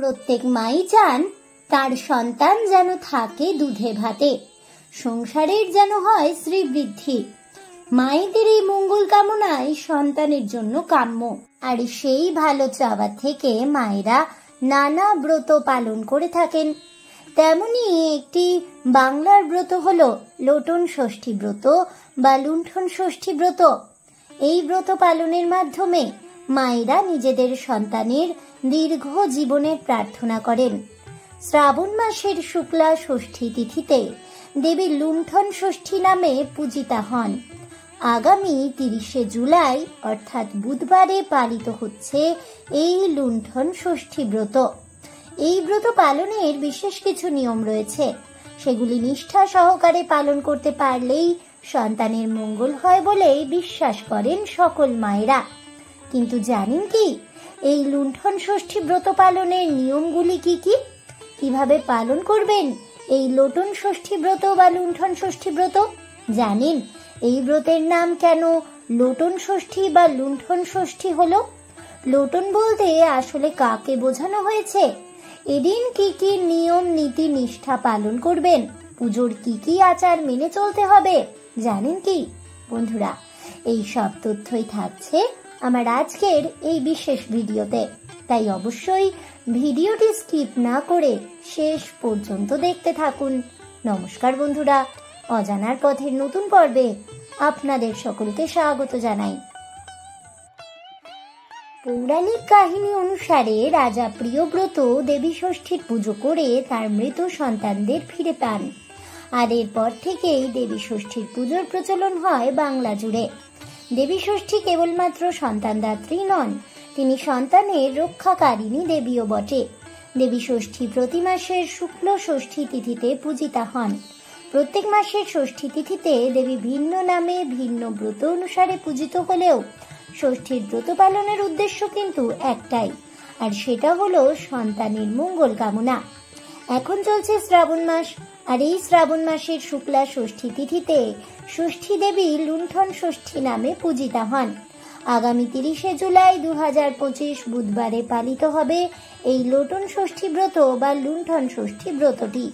প্রত্যেক মাই চান তার সন্তান যেন থাকে দুধে ভাতে, সংসারের যেন হয় শ্রীবৃদ্ধি। মায়েদের এই মঙ্গল কামনাই সন্তানের জন্য কাম্য। আর সেই ভালো চাওয়া থেকে মায়েরা নানা ব্রত পালন করে থাকেন। তেমনি একটি বাংলার ব্রত হলো লোটন ষষ্ঠী ব্রত বা লুণ্ঠন ষষ্ঠী ব্রত। এই ব্রত পালনের মাধ্যমে মায়েরা নিজেদের সন্তানের দীর্ঘ জীবনের প্রার্থনা করেন। শ্রাবণ মাসের শুক্লা ষষ্ঠী তিথিতে দেবী লুণ্ঠন ষষ্ঠী নামে পূজিতা হন। আগামী 30শে জুলাই অর্থাৎ বুধবারে পালিত হচ্ছে এই লুণ্ঠন ষষ্ঠী ব্রত। এই ব্রত পালনের বিশেষ কিছু নিয়ম রয়েছে, সেগুলি নিষ্ঠা সহকারে পালন করতে পারলেই সন্তানের মঙ্গল হয় বলে বিশ্বাস করেন সকল মায়েরা। কিন্তু জানেন কি এই লুণ্ঠন ষষ্ঠী ব্রত পালনের নিয়মগুলি কি কি? কিভাবে পালন করবেন এই লোটন ষষ্ঠী ব্রত বা লুণ্ঠন ষষ্ঠী ব্রত? জানেন এই ব্রতের নাম কেন লোটন ষষ্ঠী বা লুণ্ঠন ষষ্ঠী হলো? লোটন বলতে আসলে কাকে বোঝানো হয়েছে? এদিন কি কি নিয়ম নীতি নিষ্ঠা পালন করবেন? পুজোর কি কি আচার মেনে চলতে হবে? জানেন কি বন্ধুরা, এই সব তথ্যই থাকছে আমার আজকের এই বিশেষ ভিডিওতে। তাই অবশ্যই ভিডিওটি স্কিপ না করে শেষ পর্যন্ত দেখতে থাকুন। নমস্কার বন্ধুরা, অজানার পথের নতুন পর্বে আপনাদের সকলকে স্বাগত জানাই। পৌরাণিক কাহিনী অনুসারে রাজা প্রিয়ব্রত দেবী ষষ্ঠীর পুজো করে তার মৃত সন্তানদের ফিরে পান। আর এরপর থেকেই দেবী ষষ্ঠীর পুজোর প্রচলন হয় বাংলা জুড়ে। দেবী ষষ্ঠী কেবলমাত্র সন্তানদাত্রী নন, তিনি সন্তানের রক্ষাকারিণী দেবীও বটে। দেবী ষষ্ঠী প্রতি মাসের শুক্ল ষষ্ঠী তিথিতে পূজিতা হন। প্রত্যেক মাসের ষষ্ঠী তিথিতে দেবী ভিন্ন নামে ভিন্ন ব্রত অনুসারে পূজিত হলেও ষষ্ঠীর ব্রত পালনের উদ্দেশ্য কিন্তু একটাই, আর সেটা হলো সন্তানের মঙ্গল কামনা। এখন চলছে শ্রাবণ মাস, আর এই শ্রাবণ মাসের শুক্লা ষষ্ঠী তিথিতে ষষ্ঠী দেবী লুণ্ঠন ষষ্ঠী নামে পূজিতা হন। আগামী 30শে জুলাই 2025 বুধবারে পালিত হবে এই লোটন ষষ্ঠী ব্রত বা লুণ্ঠন ষষ্ঠী ব্রতটি।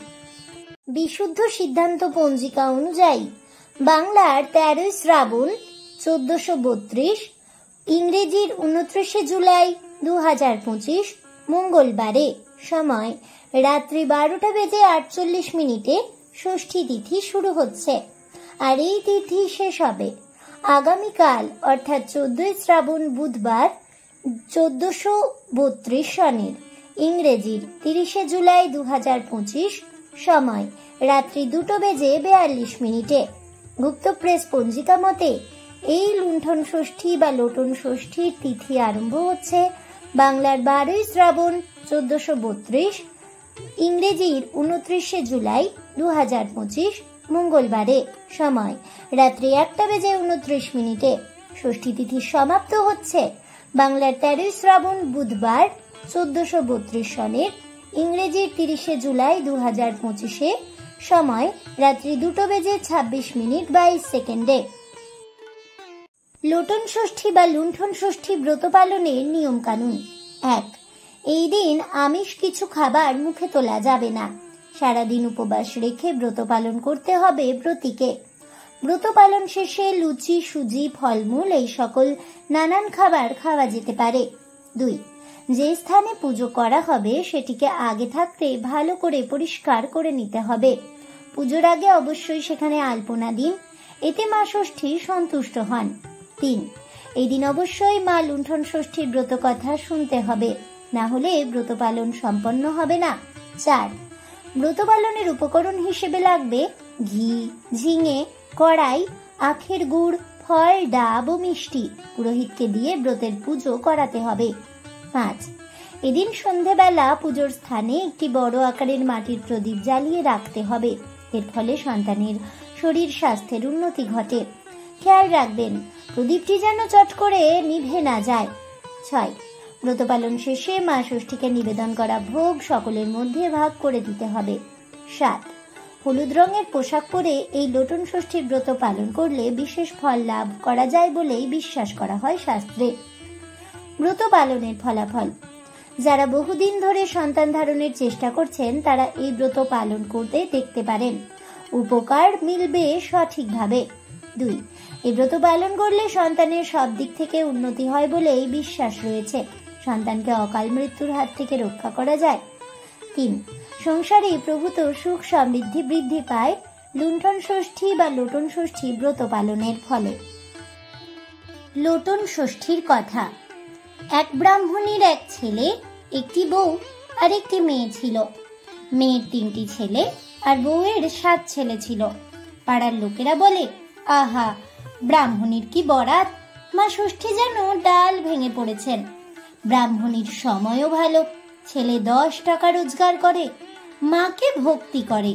বিশুদ্ধ সিদ্ধান্ত পঞ্জিকা অনুযায়ী বাংলার 13 শ্রাবণ 1432, ইংরেজির 29শে জুলাই 2025 মঙ্গলবারে সময় রাত্রি 12:48 ষষ্ঠী তিথি শুরু হচ্ছে, আর এই তিথি শেষ হবে আগামীকাল অর্থাৎ 14 শ্রাবণ বুধবার 1432 সনের ইংরেজির 30শে জুলাই 2025 সময় রাত্রি 2:42 গুপ্ত প্রেস পঞ্জিকা মতে এই লুণ্ঠন ষষ্ঠী বা লোটন ষষ্ঠীর তিথি আরম্ভ হচ্ছে বাংলার 12 শ্রাবণ 1432, ইংরেজির 29শে জুলাই 2025 মঙ্গলবারে সময় রাত্রি 1:29। ষষ্ঠী তিথি সমাপ্ত হচ্ছে বাংলার 13 শ্রাবণ বুধবার 1432 সনের ইংরেজির 30শে জুলাই 2025 সময় রাত্রি 2:26 লোটন ষষ্ঠী বা লুণ্ঠন ষষ্ঠী ব্রত পালনের নিয়ম কানুন। 1. এই দিন আমিষ কিছু খাবার মুখে তোলা যাবে না। সারাদিন উপবাস রেখে ব্রত পালন করতে হবে ব্রতীকে। ব্রত পালন শেষে লুচি, সুজি, ফলমূল এই সকল নানান খাবার খাওয়া যেতে পারে। 2. যে স্থানে পুজো করা হবে সেটিকে আগে থাকতে ভালো করে পরিষ্কার করে নিতে হবে। পুজোর আগে অবশ্যই সেখানে আলপনা দিন, এতে মা ষষ্ঠী সন্তুষ্ট হন। 3. এই দিন অবশ্যই মা লুণ্ঠন ষষ্ঠীর ব্রত কথা শুনতে হবে, না হলে ব্রত পালন সম্পন্ন হবে না। 4. ব্রত পালনের উপকরণ হিসেবে লাগবে ঘি, ঝিঙে, কড়াই, আখের গুড়, ফল, ডাব ও মিষ্টি। পুরোহিতকে দিয়ে ব্রতের পুজো করাতে হবে। 5. এদিন সন্ধেবেলা পুজোর স্থানে একটি বড় আকারের মাটির প্রদীপ জ্বালিয়ে রাখতে হবে। এর ফলে সন্তানের শরীর স্বাস্থ্যের উন্নতি ঘটে। খেয়াল রাখবেন প্রদীপটি যেন চট করে নিভে না যায়। 6. ব্রত পালন শেষে মা ষষ্ঠীকে নিবেদন করা ভোগ সকলের মধ্যে ভাগ করে দিতে হবে। 7. হলুদ রঙের পোশাক পরে এই লোটন ষষ্ঠীর ব্রত পালন করলে বিশেষ ফল লাভ করা যায় বলেই বিশ্বাস করা হয় শাস্ত্রে। ব্রত পালনের ফলাফল। যারা বহুদিন ধরে সন্তান ধারণের চেষ্টা করছেন তারা এই ব্রত পালন করতে দেখতে পারেন, উপকার মিলবে সঠিকভাবে। 2. এই ব্রত পালন করলে সন্তানের সব দিক থেকে উন্নতি হয় বলেই বিশ্বাস রয়েছে। সন্তানকে অকাল মৃত্যুর হাত থেকে রক্ষা করা যায়। 3. সংসারে প্রভূত সুখ সমৃদ্ধি বৃদ্ধি পায় লুণ্ঠন ষষ্ঠী বা লোটন ষষ্ঠী ব্রত পালনের ফলে। লোটন ষষ্ঠীর কথা। এক ব্রাহ্মণীর এক ছেলে, একটি বউ আর একটি মেয়ে ছিল। মেয়ের 3টি ছেলে আর বউয়ের 7 ছেলে ছিল। পাড়ার লোকেরা বলে, আহা, ব্রাহ্মণীর কি বরাত, মা ষষ্ঠী যেন ডাল ভেঙে পড়েছেন। ব্রাহ্মণীর সময়ও ভালো, ছেলে 10 টাকা রোজগার করে, মাকে ভক্তি করে।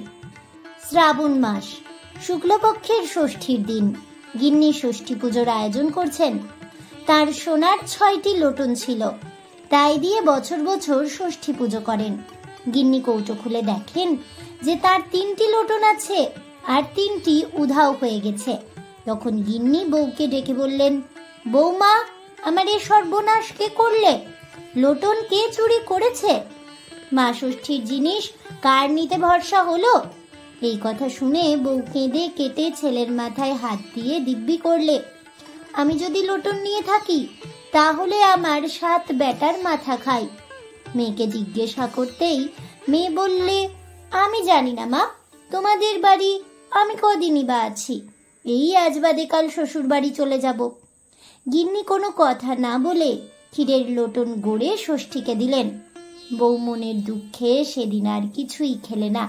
শ্রাবণ মাস, শুক্লপক্ষের ষষ্ঠীর দিন গিন্নি ষষ্ঠী পুজোর আয়োজন করছেন। তার সোনার 6টি লোটন ছিল, তাই দিয়ে বছর বছর ষষ্ঠী পুজো করেন। গিন্নি কৌটো খুলে দেখেন যে তার 3টি লোটন আছে আর 3টি উধাও হয়ে গেছে। তখন গিন্নি বউকে ডেকে বললেন, বৌমা, আমার এ সর্বনাশ কে করলে? লোটন কে চুরি করেছে? মা ষষ্ঠীর জিনিস কার নিতে ভরসা হলো? এই কথা শুনে বউ কেঁদে কেটে ছেলের মাথায় হাত দিয়ে দিব্যি করলে, আমি যদি লোটন নিয়ে থাকি তাহলে আমার 7 বেটার মাথা খাই। মেয়েকে জিজ্ঞাসা করতেই মেয়ে বললে, আমি জানি না মা, তোমাদের বাড়ি আমি কদিনই বা আছি, এই আজ বাদে কাল শ্বশুর বাড়ি চলে যাব। গিন্নি কোনো কথা না বলে ক্ষীরের লোটন গড়ে ষষ্ঠীকে দিলেন। বউ মনের দুঃখে সেদিন আর কিছুই খেলে না।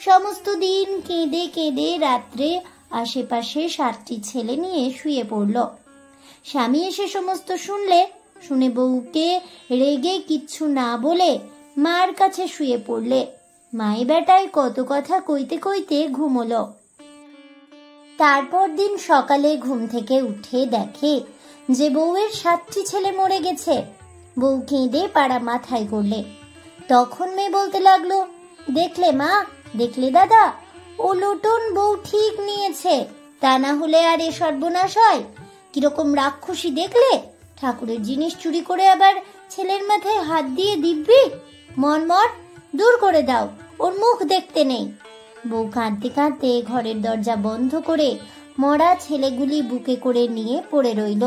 সমস্ত দিন কেঁদে কেঁদে রাত্রে আশেপাশে 7টি ছেলে নিয়ে শুয়ে পড়ল। স্বামী এসে সমস্ত শুনে বউকে রেগে কিচ্ছু না বলে মার কাছে শুয়ে পড়লে। মাই বেটায় কত কথা কইতে কইতে ঘুমোলো। তারপর দিন সকালে ঘুম থেকে উঠে দেখে যে বউয়ের 7টি ছেলে মরে গেছে। বউ কেঁদে পাড়া মাথায় করলে। তখন মেয়ে বলতে লাগলো, দেখলে মা, দেখলে দাদা, ও লোটন বউ ঠিক নিয়েছে, তা না হলে আর এ সর্বনাশ হয়? কিরকম রাক্ষসী দেখলে, ঠাকুরের জিনিস চুরি করে আবার ছেলের মাথায় হাত দিয়ে দিব্যি। মর দূর করে দাও, ওর মুখ দেখতে নেই। বউ কাঁদতে কাঁদতে ঘরের দরজা বন্ধ করে মরা ছেলেগুলি বুকে করে নিয়ে পড়ে রইল।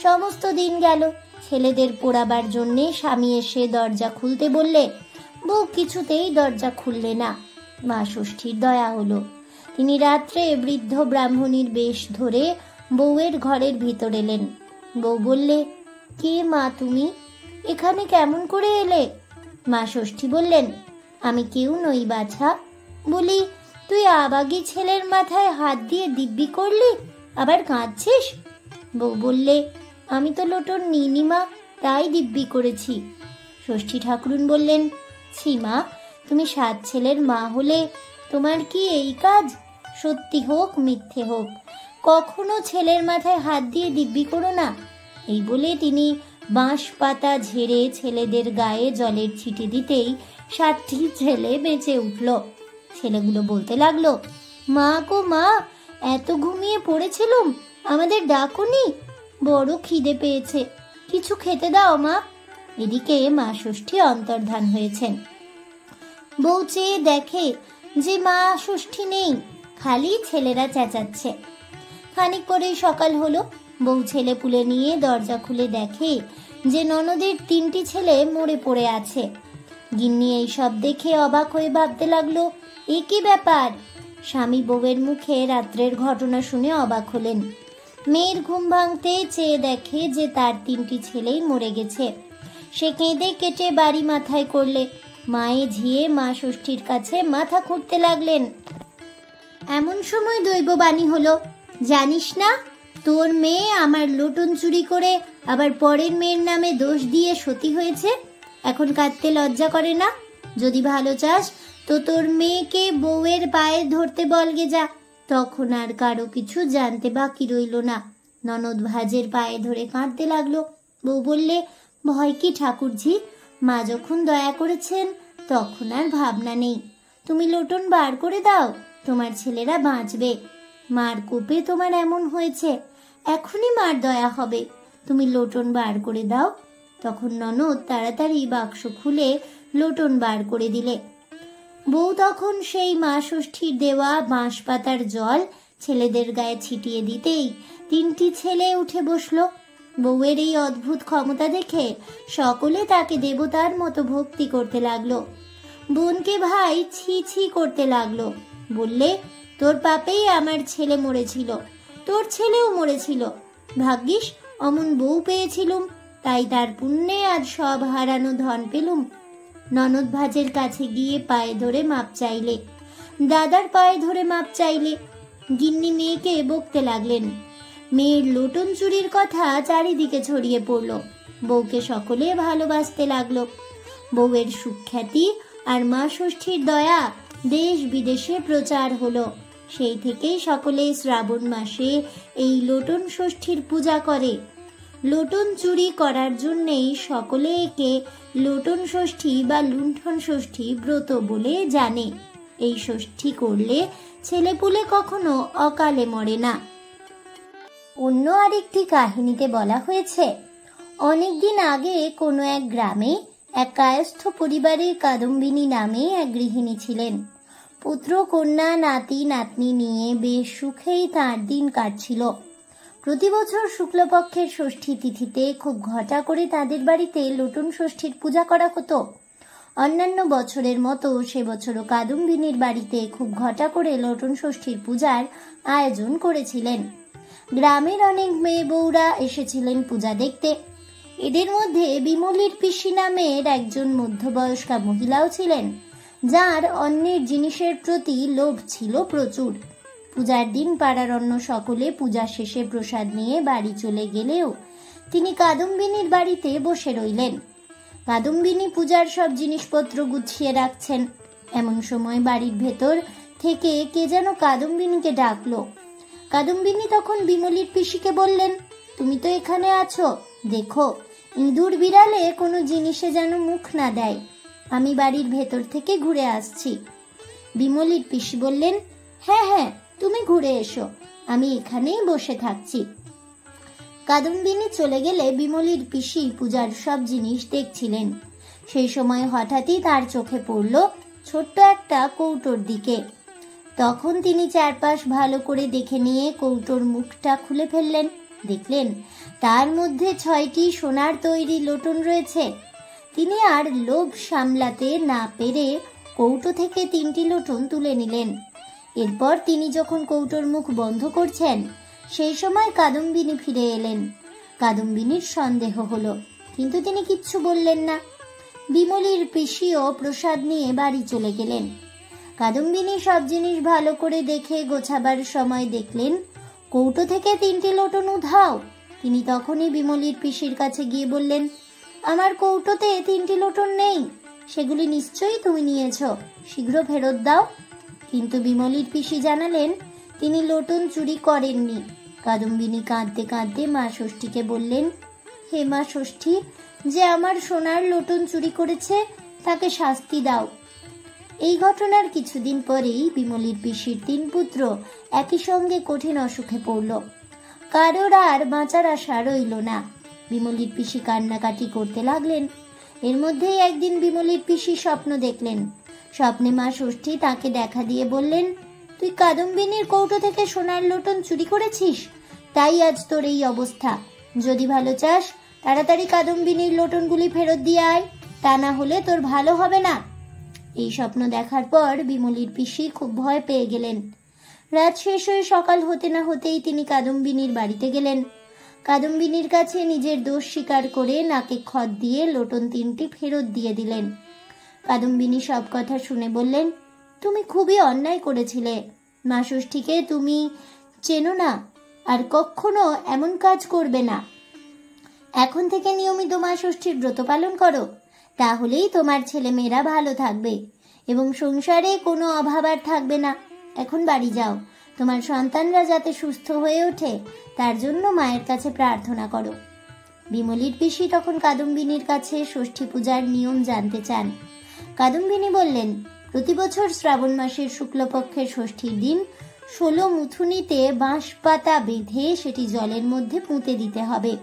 সমস্ত দিন গেল, ছেলেদের পোড়াবার জন্যে স্বামী এসে দরজা খুলতে বললে। বউ কিছুতেই দরজা খুললে না। মা ষষ্ঠীর দয়া হলো। তিনি রাত্রে বৃদ্ধ ব্রাহ্মণীর বেশ ধরে বউয়ের ঘরের ভিতর এলেন। বউ বললে, কে মা তুমি, এখানে কেমন করে এলে? মা ষষ্ঠী বললেন, আমি কেউ নই বাছা। বলি, তুই আবাগী ছেলের মাথায় হাত দিয়ে দিব্যি করলি, আবার কাঁদছিস? বউ বললে, আমি তো লোটন নিইনি মা, তাই দিব্যি করেছি। ষষ্ঠী ঠাকুরুন বললেন, ছি মা, তুমি 7 ছেলের মা হলে তোমার কি এই কাজ? সত্যি হোক মিথ্যে হোক, কখনো ছেলের মাথায় হাত দিয়ে দিব্যি করো না। এই বলে তিনি বাঁশ পাতা ঝেড়ে ছেলেদের গায়ে জলের ছিটে দিতেই 7টি ছেলে বেঁচে উঠল। ছেলেগুলো বলতে লাগলো, মা গো মা, এত ঘুমিয়ে পড়েছিলুম, আমাদের ডাকুনি, বড় খিদে পেয়েছে, কিছু খেতে দাও মা। এদিকে মা ষষ্ঠী অন্তর্ধান হয়েছেন। বউ চেয়ে দেখে যে মা ষষ্ঠী নেই, খালি ছেলেরা চেঁচাচ্ছে। খানিক পরেই সকাল হলো। বউ ছেলে পুলে নিয়ে দরজা খুলে দেখে যে ননদের 3টি ছেলে মরে পড়ে আছে। গিন্নি এই সব দেখে অবাক হয়ে ভাবতে লাগলো, এ কি ব্যাপার? স্বামী বউয়ের মুখে রাত্রের ঘটনা শুনে অবাক হলেন। মেয়ের ঘুম ভাঙতে চেয়ে দেখে যে তার 3টি ছেলেই মরে গেছে। সে কেঁদে কেটে বাড়ি মাথায় করলে। মায়ে ঝিয়ে মা ষষ্ঠীর কাছে মাথা খুঁড়তে লাগলেন। এমন সময় দৈববাণী হলো, জানিস না, তোর মেয়ে আমার লোটন চুরি করে আবার পরের মেয়ের নামে দোষ দিয়ে সতী হয়েছে। এখন কাঁদতে লজ্জা করে না? যদি ভালো চাস তো তোর মেয়েকে বউয়ের পায়ে ধরতে বলগে যা। তখন আর কারো কিছু জানতে বাকি রইল না। ননদ ভাজের পায়ে ধরে কাঁদতে লাগলো। বউ বললে, ভয় কি ঠাকুরঝি, মা যখন দয়া করেছেন তখন আর ভাবনা নেই। তুমি লোটন বার করে দাও, তোমার ছেলেরা বাঁচবে। মার কোপে তোমার এমন হয়েছে, এখনই মার দয়া হবে। তুমি লোটন বার করে দাও। তখন ননদ তাড়াতাড়ি বাক্স খুলে লোটন বার করে দিলে। বউ তখন সেই মা ষষ্ঠীর দেওয়া বাঁশ পাতার জল ছেলেদের গায়ে ছিটিয়ে দিতেই 3টি ছেলে উঠে বসলো। বউয়ের এই অদ্ভুত ক্ষমতা দেখে সকলে তাকে দেবতার মতো ভক্তি করতে লাগলো। বোনকে ভাই ছি ছি করতে লাগলো, বললে, তোর পাপেই আমার ছেলে মরেছিল, তোর ছেলেও মরেছিল, ভাগ্যিস অমন বউ পেয়েছিলুম, তাই তার পুণ্যে আজ সব হারানো ধন পেলুম। ননদ ভাজের কাছে গিয়ে পায়ে ধরে মাপ চাইলে, দাদার পায়ে ধরে মাপ চাইলে। গিন্নি মেয়েকে বকতে লাগলেন। মেয়ের লোটন চুরির কথা চারিদিকে ছড়িয়ে পড়ল। বউকে সকলে ভালোবাসতে লাগলো। বউয়ের সুখ্যাতি আর মা ষষ্ঠীর দয়া দেশ বিদেশে প্রচার হলো। সেই থেকেই সকলে শ্রাবণ মাসে এই লোটন ষষ্ঠীর পূজা করে। লোটন চুরি করার জন্যেই সকলে একে লোটন ষষ্ঠী বা লুণ্ঠন ষষ্ঠী ব্রত বলে জানে। এই ষষ্ঠী করলে ছেলেপুলে কখনো অকালে মরে না। অন্য আরেকটি কাহিনীতে বলা হয়েছে, অনেকদিন আগে কোনো এক গ্রামে এক কায়স্থ পরিবারের কাদম্বিনী নামে এক গৃহিণী ছিলেন। পুত্র কন্যা নাতি নাতনি নিয়ে বেশ সুখেই তাঁর দিন কাটছিল। প্রতি বছর শুক্লপক্ষের ষষ্ঠী তিথিতে খুব ঘটা করে তাদের বাড়িতে লোটন ষষ্ঠীর পূজা করা হতো। অন্যান্য বছরের মতো সে বছরও কাদম্বিনীর বাড়িতে খুব ঘটা করে লোটন ষষ্ঠীর পূজার আয়োজন করেছিলেন। গ্রামের অনেক মেয়ে বউরা এসেছিলেন পূজা দেখতে। এদের মধ্যে বিমলির পিসি নামের একজন মধ্যবয়স্কা মহিলাও ছিলেন, যার অন্যের জিনিসের প্রতি লোভ ছিল প্রচুর। পূজার দিন পাড়ার অন্য সকলে পূজা শেষে প্রসাদ নিয়ে বাড়ি চলে গেলেও তিনি কাদম্বিনীর বাড়িতে বসে রইলেন। কাদম্বিনী পূজার সব জিনিসপত্র গুছিয়ে রাখছেন। এমন সময় বাড়ির ভেতর থেকে কে যেন কাদম্বিনীকে ডাকলো। কাদম্বিনী তখন বিমলির পিসিকে বললেন, তুমি তো এখানে আছো, দেখো ইঁদুর বিড়ালে কোনো জিনিসে যেন মুখ না দেয়, আমি বাড়ির ভেতর থেকে ঘুরে আসছি। বিমলির পিসি বললেন, হ্যাঁ হ্যাঁ, তুমি ঘুরে এসো, আমি এখানেই বসে থাকছি। কাদম্বিনী চলে গেলে বিমলির পিসি পূজার সব জিনিস দেখছিলেন। সেই সময় হঠাৎই তার চোখে পড়ল ছোট্ট একটা কৌটোর দিকে। তখন তিনি চারপাশ ভালো করে দেখে নিয়ে কৌটোর মুখটা খুলে ফেললেন। দেখলেন তার মধ্যে 6টি সোনার তৈরি লোটন রয়েছে। তিনি আর লোভ সামলাতে না পেরে কৌটো থেকে 3টি লোটন তুলে নিলেন। এরপর তিনি যখন কৌটোর মুখ বন্ধ করছেন, সেই সময় কাদম্বিনী ফিরে এলেন। কাদম্বিনীর সন্দেহ হলো, কিন্তু তিনি কিচ্ছু বললেন না। বিমলির পিসিও প্রসাদ নিয়ে বাড়ি চলে গেলেন। কাদম্বিনী সব জিনিস ভালো করে দেখে গোছাবার সময় দেখলেন কৌটো থেকে 3টি লোটন উধাও। তিনি তখনই বিমলির পিসির কাছে গিয়ে বললেন, আমার কৌটোতে 3টি লোটন নেই, সেগুলি নিশ্চয়ই তুমি নিয়েছো, শীঘ্র ফেরত দাও। কিন্তু বিমলির পিসি জানালেন তিনি লোটন চুরি করেননি। কাদম্বিনী কাঁদতে কাঁদতে মা ষষ্ঠীকে বললেন, হে মা ষষ্ঠী, যে আমার সোনার লোটন চুরি করেছে তাকে শাস্তি দাও। এই ঘটনার কিছুদিন পরেই বিমলির পিসির 3 পুত্র একই সঙ্গে কঠিন অসুখে পড়ল। কারোর আর বাঁচার আশা রইল না। বিমলির পিসি কান্নাকাটি করতে লাগলেন। এর মধ্যেই একদিন বিমলির পিসি স্বপ্ন দেখলেন। স্বপ্নে মা ষষ্ঠী তাকে দেখা দিয়ে বললেন, তুই কাদম্বিনীর কৌটো থেকে সোনার লোটন চুরি করেছিস, তাই আজ তোর এই অবস্থা। যদি ভালো চাস তাড়াতাড়ি কাদম্বিনীর লোটনগুলি ফেরত দিয়ে আয়, তা না হলে তোর ভালো হবে না। এই স্বপ্ন দেখার পর বিমলির পিসি খুব ভয় পেয়ে গেলেন। রাত শেষ হয়ে সকাল হতে না হতেই তিনি কাদম্বিনীর বাড়িতে গেলেন। কাদম্বিনীর কাছে নিজের দোষ স্বীকার করে নাকে খত দিয়ে লোটন 3টি ফেরত দিয়ে দিলেন। কাদম্বিনী সব কথা শুনে বললেন, তুমি খুবই অন্যায় করেছিলে। মা ষষ্ঠীকে তুমি চেনো না, আর কখনো এমন কাজ করবে না। এখন থেকে নিয়মিত মা ষষ্ঠীর ব্রত পালন করো, তাহলেই তোমার ছেলে মেয়েরা ভালো থাকবে এবং সংসারে কোনো অভাব আর থাকবে না। এখন বাড়ি যাও, তোমার সন্তানরা যাতে সুস্থ হয়ে ওঠে তার জন্য মায়ের কাছে প্রার্থনা করো। বিমলির পিসি তখন কাদম্বিনীর কাছে ষষ্ঠী পূজার নিয়ম জানতে চান। কাদম্বিনী বললেন, প্রতি বছর শ্রাবণ মাসের শুক্লপক্ষের ষষ্ঠীর দিন 16 মুথুনিতে বাঁশ পাতা বেঁধে সেটি জলের মধ্যে পুঁতে দিতে হবে।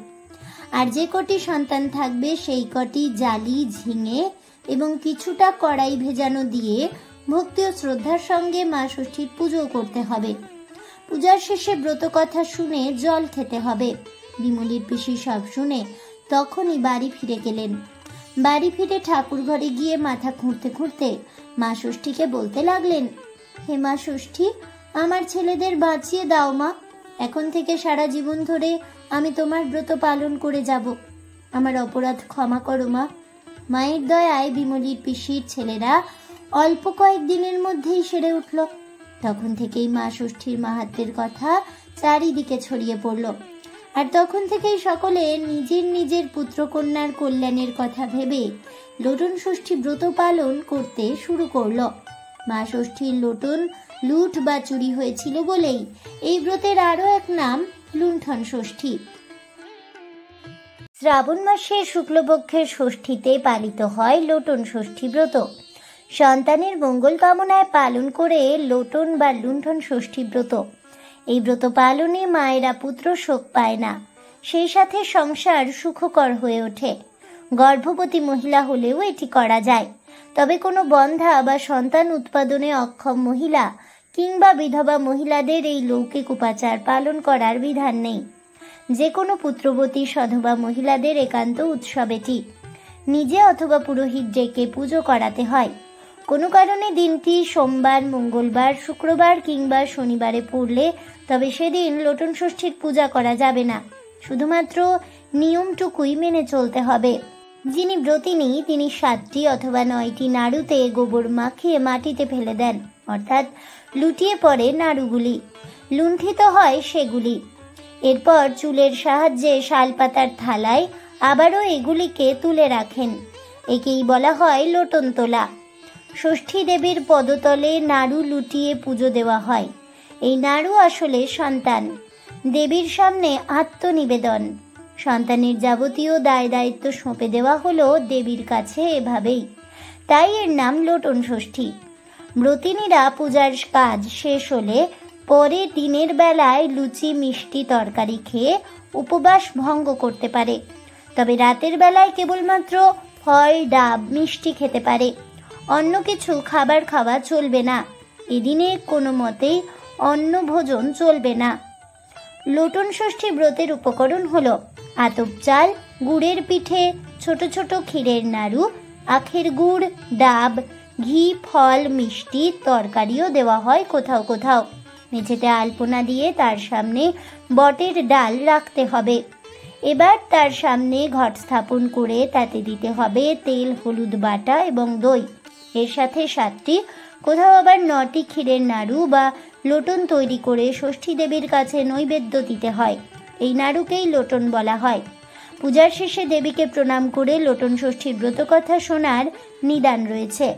আর যে কটি সন্তান থাকবে সেই কটি জালি, ঝিঙে এবং কিছুটা কড়াই ভেজানো দিয়ে ভক্তি ও শ্রদ্ধার সঙ্গে মা ষষ্ঠীর পুজো করতে হবে। পূজার শেষে ব্রত কথা শুনে জল খেতে হবে। বিমলির পিসি সব শুনে তখনই বাড়ি ফিরে গেলেন। বাড়ি ফিরে ঠাকুর ঘরে গিয়ে মাথা খুঁড়তে খুঁড়তে মা ষষ্ঠীকে বলতে লাগলেন, হে মা ষষ্ঠী, আমার ছেলেদের বাঁচিয়ে দাও মা। এখন থেকে সারা জীবন ধরে আমি তোমার ব্রত পালন করে যাব। আমার অপরাধ ক্ষমা করো মা। মায়ের দয়ায় বিমলির পিসির ছেলেরা অল্প কয়েকদিনের মধ্যেই সেরে উঠল। তখন থেকেই মা ষষ্ঠীর মাহাত্ম্যের কথা চারিদিকে ছড়িয়ে পড়ল। আর তখন থেকেই সকলে নিজের নিজের পুত্রকন্যার কল্যাণের কথা ভেবে লোটন ষষ্ঠী ব্রত পালন করতে শুরু করলো। মা ষষ্ঠীর লোটন লুট বা চুরি হয়েছিল বলেই এই ব্রতের আরো এক নাম লুণ্ঠন ষষ্ঠী। শ্রাবণ মাসের শুক্লপক্ষের ষষ্ঠীতে পালিত হয় লোটন ষষ্ঠী ব্রত। সন্তানের মঙ্গল কামনায় পালন করে লোটন বা লুণ্ঠন ষষ্ঠী ব্রত। এই ব্রত পালনে মায়েরা পুত্র শোক পায় না, সেই সাথে সংসার সুখকর হয়ে ওঠে। গর্ভবতী মহিলা হলেও এটি করা যায়, তবে কোনো বন্ধ্যা বা সন্তান উৎপাদনে অক্ষম মহিলা কিংবা বিধবা মহিলাদের এই লৌকিক উপাচার পালন করার বিধান নেই। যে কোনো পুত্রবতী সধবা মহিলাদের একান্ত উৎসব এটি। নিজে অথবা পুরোহিত ডেকে পুজো করাতে হয়। কোনো কারণে দিনটি সোমবার, মঙ্গলবার, শুক্রবার কিংবা শনিবারে পড়লে তবে সেদিন লোটন ষষ্ঠীর পূজা করা যাবে না। শুধুমাত্র নিয়মটুকুই মেনে চলতে হবে। যিনি ব্রতিনী তিনি 7টি অথবা 9টি নাড়ুতে গোবর মাখিয়ে মাটিতে ফেলে দেন, অর্থাৎ লুটিয়ে পড়ে নাড়ুগুলি, লুণ্ঠিত হয় সেগুলি। এরপর চুলের সাহায্যে শালপাতার থালায় আবারও এগুলিকে তুলে রাখেন। একেই বলা হয় লোটন তোলা। ষষ্ঠী দেবীর পদতলে নাড়ু লুটিয়ে পুজো দেওয়া হয়। এই নাড়ু আসলে সন্তান। দেবীর সামনে আত্মনিবেদন। সন্তানের যাবতীয় দায় দায়িত্ব সঁপে দেওয়া হলো দেবীর কাছে এভাবেই, তাই এর নাম লোটন ষষ্ঠী। ব্রতিনীরা পূজার কাজ শেষ হলে পরে দিনের বেলায় লুচি, মিষ্টি, তরকারি খেয়ে উপবাস ভঙ্গ করতে পারে। তবে রাতের বেলায় কেবলমাত্র ফল, ডাব, মিষ্টি খেতে পারে। অন্য কিছু খাবার খাওয়া চলবে না। এদিনে কোনো মতেই অন্ন ভোজন চলবে না। লোটন ষষ্ঠী ব্রতের উপকরণ হলো আতপ চাল, গুড়ের পিঠে, ছোট ছোট ক্ষীরের নাড়ু, আখের গুড়, ডাব, ঘি, ফল, মিষ্টি, তরকারিও দেওয়া হয় কোথাও কোথাও। মেঝেতে আলপনা দিয়ে তার সামনে বটের ডাল রাখতে হবে। এবার তার সামনে ঘট স্থাপন করে তাতে দিতে হবে তেল, হলুদ বাটা এবং দই। এর সাথে 7টি, কোথাও আবার 9টি ক্ষীরের নাড়ু বা লোটন তৈরি করে ষষ্ঠী দেবীর কাছে নৈবেদ্য দিতে হয়। এই নাড়ুকেই লোটন বলা হয়। পূজার শেষে দেবীকে প্রণাম করে লোটন ষষ্ঠীর ব্রত কথা শোনার নিদান রয়েছে।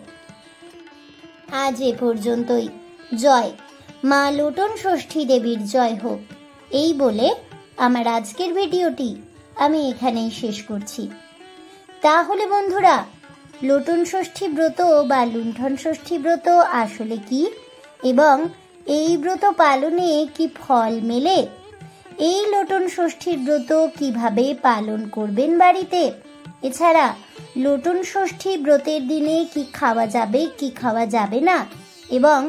আজ এ পর্যন্তই। জয় মা লোটন ষষ্ঠী দেবীর জয় হোক। এই বলে আমার আজকের ভিডিওটি আমি এখানেই শেষ করছি। তাহলে বন্ধুরা, লোটন ষষ্ঠী ব্রত বা লুণ্ঠন ষষ্ঠী ব্রত আসলে কি এবং এই ব্রত পালনে কি ফল মেলে? এই লোটন ষষ্ঠীর ব্রত কিভাবে পালন করবেন বাড়িতে? এছাড়া লোটন ষষ্ঠী ব্রতের দিনে কি খাওয়া যাবে, কি খাওয়া যাবে না, এবং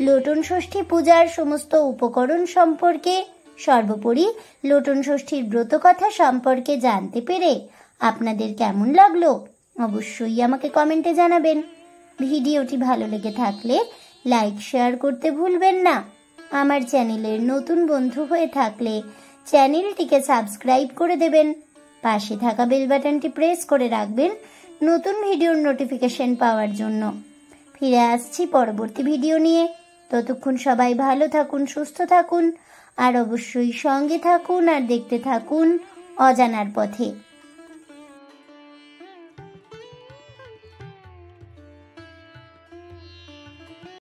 লোটন ষষ্ঠী পূজার সমস্ত উপকরণ সম্পর্কে, সর্বোপরি লোটন ষষ্ঠীর ব্রত কথা সম্পর্কে জানতে পেরে আপনাদের কেমন লাগলো অবশ্যই আমাকে কমেন্টে জানাবেন। ভিডিওটি ভালো লেগে থাকলে লাইক, শেয়ার করতে ভুলবেন না। আমার চ্যানেলের নতুন বন্ধু হয়ে থাকলে চ্যানেলটিকে সাবস্ক্রাইব করে দেবেন। পাশে থাকা বেল বাটনটি প্রেস করে রাখবেন নতুন ভিডিওর নোটিফিকেশন পাওয়ার জন্য। ফিরে আসছি পরবর্তী ভিডিও নিয়ে। ততক্ষণ সবাই ভালো থাকুন, সুস্থ থাকুন আর অবশ্যই সঙ্গে থাকুন আর দেখতে থাকুন অজানার পথে।